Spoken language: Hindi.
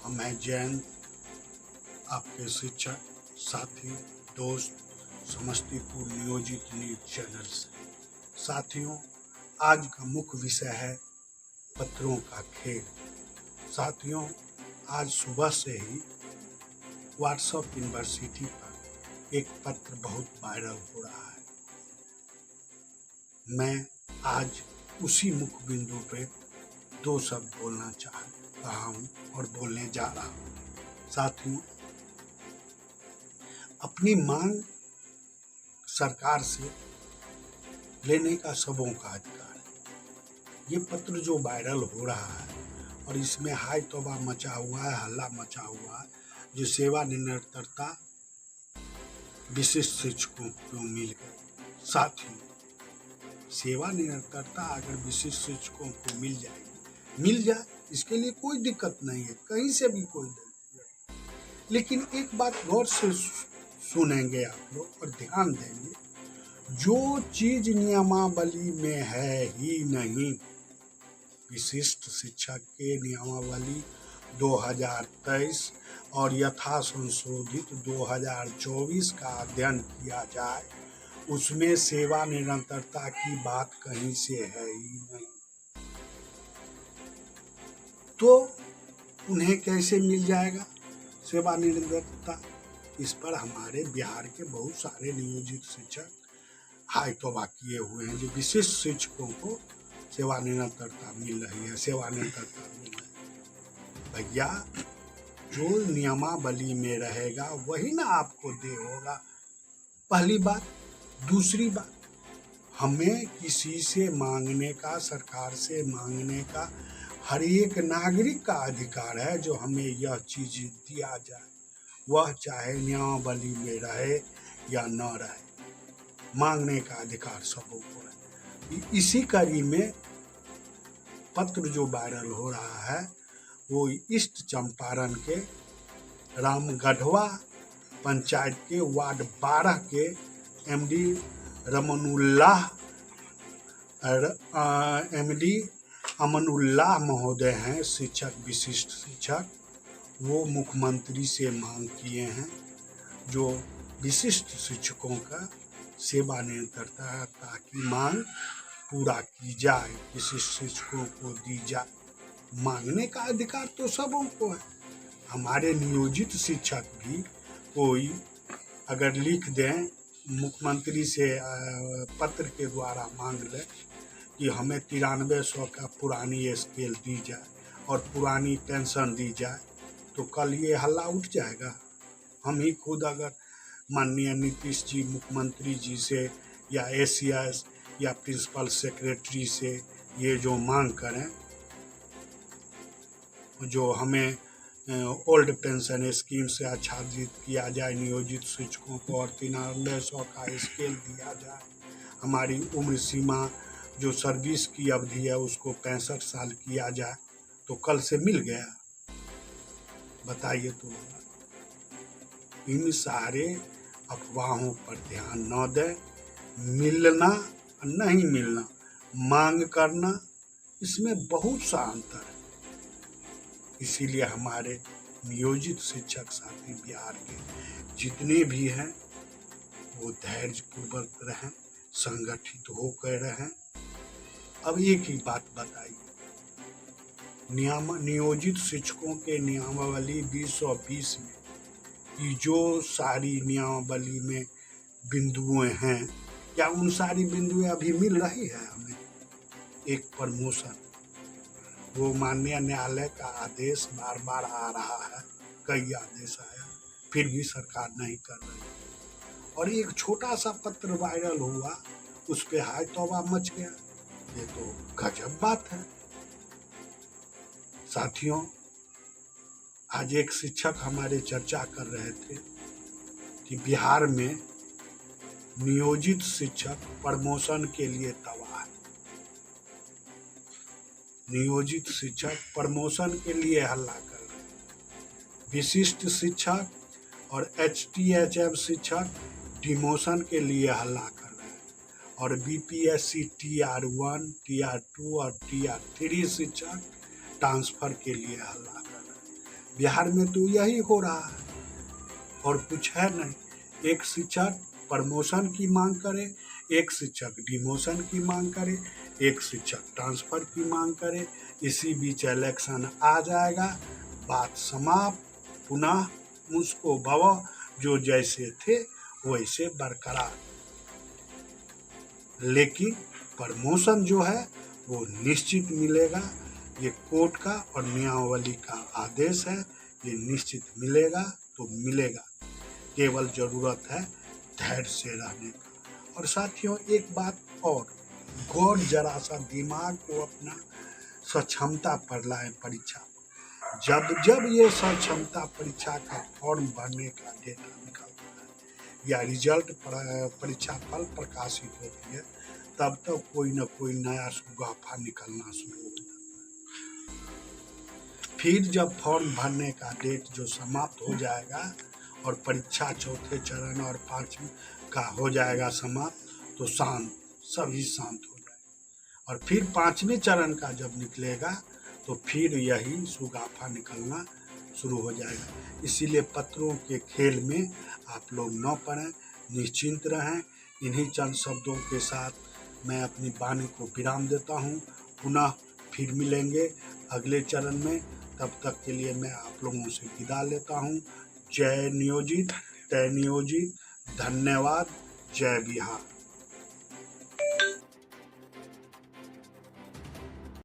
मैं जैन, आपके शिक्षक, साथी, दोस्त, समस्तीपुर नियोजित न्यूज चैनल से। साथियों, आज का मुख्य विषय है पत्रों का खेल। साथियों, आज सुबह से ही व्हाट्सएप यूनिवर्सिटी पर एक पत्र बहुत वायरल हो रहा है। मैं आज उसी मुख्य बिंदु पे दो शब्द बोलना चाह रहा हूँ और बोलने जा रहा हूँ। साथियों, अपनी मांग सरकार से लेने का सबों का अधिकार है। ये पत्र जो वायरल हो रहा है और इसमें हाय तौबा मचा हुआ है, हल्ला मचा हुआ है, जो सेवानिरंतरता विशिष्ट शिक्षकों को मिल गई। साथियों, सेवानिरंतरता अगर विशिष्ट शिक्षकों को मिल जाए, इसके लिए कोई दिक्कत नहीं है, कहीं से भी कोई दिक्कत नहीं। लेकिन एक बात गौर से सुनेंगे आप लोग और ध्यान देंगे, जो चीज नियमावली में है ही नहीं, विशिष्ट शिक्षक के नियमावली 2023 और यथा संशोधित 2024 का अध्ययन किया जाए, उसमें सेवा निरंतरता की बात कहीं से है ही नहीं। तो उन्हें कैसे मिल जाएगा सेवा निरंतरता? इस पर हमारे बिहार के बहुत सारे नियोजित शिक्षक हाय तौबा किए हुए हैं, जो विशिष्ट शिक्षकों को सेवा निरंतरता मिल रही है, सेवा निरंतरता मिल रही है। भैया, जो नियमावली में रहेगा वही ना आपको दे होगा, पहली बात। दूसरी बात, हमें किसी से मांगने का, सरकार से मांगने का हर एक नागरिक का अधिकार है, जो हमें यह चीज दिया जाए, वह चाहे नियमावली में रहे या न रहे, मांगने का अधिकार सबों को है। इसी कड़ी में पत्र जो वायरल हो रहा है वो ईस्ट चंपारण के रामगढ़वा पंचायत के वार्ड 12 के एमडी अमनुल्लाह महोदय हैं, शिक्षक, विशिष्ट शिक्षक। वो मुख्यमंत्री से मांग किए हैं जो विशिष्ट शिक्षकों का सेवा निरंतरता की मांग पूरा की जाए, विशिष्ट शिक्षकों को दी जाए। मांगने का अधिकार तो सबों को है। हमारे नियोजित शिक्षक भी कोई अगर लिख दें, मुख्यमंत्री से पत्र के द्वारा मांग लें कि हमें 9300 का पुरानी स्केल दी जाए और पुरानी पेंशन दी जाए, तो कल ये हल्ला उठ जाएगा। हम ही खुद अगर माननीय नीतीश जी, मुख्यमंत्री जी से या एसीएस या प्रिंसिपल सेक्रेटरी से ये जो मांग करें, जो हमें ओल्ड पेंशन स्कीम से आच्छादित किया जाए नियोजित शिक्षकों को और 9300 का स्केल दिया जाए, हमारी उम्र सीमा जो सर्विस की अवधि है उसको 65 साल किया जाए, तो कल से मिल गया? बताइए तो। इन सारे अफवाहों पर ध्यान न दें। मिलना नहीं मिलना, मांग करना, इसमें बहुत सा अंतर है। इसीलिए हमारे नियोजित शिक्षक साथी बिहार के जितने भी हैं वो धैर्यपूर्वक रहें, संगठित होकर रहें। अब एक ही बात बताइए, नियोजित शिक्षकों के नियमावली 2020 में ये जो सारी नियमावली में बिंदुएं हैं, क्या उन सारी बिंदुएं अभी मिल रही है हमें? एक प्रमोशन, वो माननीय न्यायालय का आदेश बार बार आ रहा है, कई आदेश आया, फिर भी सरकार नहीं कर रही। और एक छोटा सा पत्र वायरल हुआ, उस पे हाय तौबा मच गया। ये तो गजब बात है। साथियों, आज एक शिक्षक हमारे चर्चा कर रहे थे कि बिहार में नियोजित शिक्षक प्रमोशन के लिए तबाह है। नियोजित शिक्षक प्रमोशन के लिए हल्ला कर रहे हैं, विशिष्ट शिक्षक और HTHM शिक्षक डिमोशन के लिए हल्ला कर रहे हैं, और BPSC TR1, TR2 और TR3 शिक्षक ट्रांसफर के लिए हल्ला कर रहे हैं। बिहार में तो यही हो रहा है और कुछ है नहीं। एक शिक्षक प्रमोशन की मांग करे, एक शिक्षक डिमोशन की मांग करे, एक शिक्षक ट्रांसफर की मांग करे, इसी बीच इलेक्शन आ जाएगा, बात समाप्त, पुनः मुझको भव, जो जैसे थे वैसे बरकरार। लेकिन प्रमोशन जो है वो निश्चित मिलेगा, ये कोर्ट का और नियमावली का आदेश है, ये निश्चित मिलेगा तो मिलेगा, केवल जरूरत है धैर्य से रहने का। और साथियों एक बात और, गौर जरा सा दिमाग को अपना सक्षमता पर लाए परीक्षा। जब जब ये सक्षमता परीक्षा का फॉर्म भरने का डेटा निकलता है या रिजल्ट परीक्षा फल प्रकाशित होती है, तब तक कोई न कोई नया सुगाफा निकलना शुरू हो जाता है। फिर जब फॉर्म भरने का डेट जो समाप्त हो जाएगा और परीक्षा चौथे चरण और पांचवें का हो जाएगा समाप्त, तो सभी शांत हो जाएगा। और फिर पांचवें चरण का जब निकलेगा तो फिर यही सुगाफा निकलना शुरू हो जाएगा। इसीलिए पत्रों के खेल में आप लोग न पड़ें, निश्चिंत रहें। इन्हीं चंद शब्दों के साथ मैं अपनी वाणी को विराम देता हूँ। पुनः फिर मिलेंगे अगले चरण में, तब तक के लिए मैं आप लोगों से विदा लेता हूँ। जय नियोजित, तय नियोजित, धन्यवाद, जय बिहार।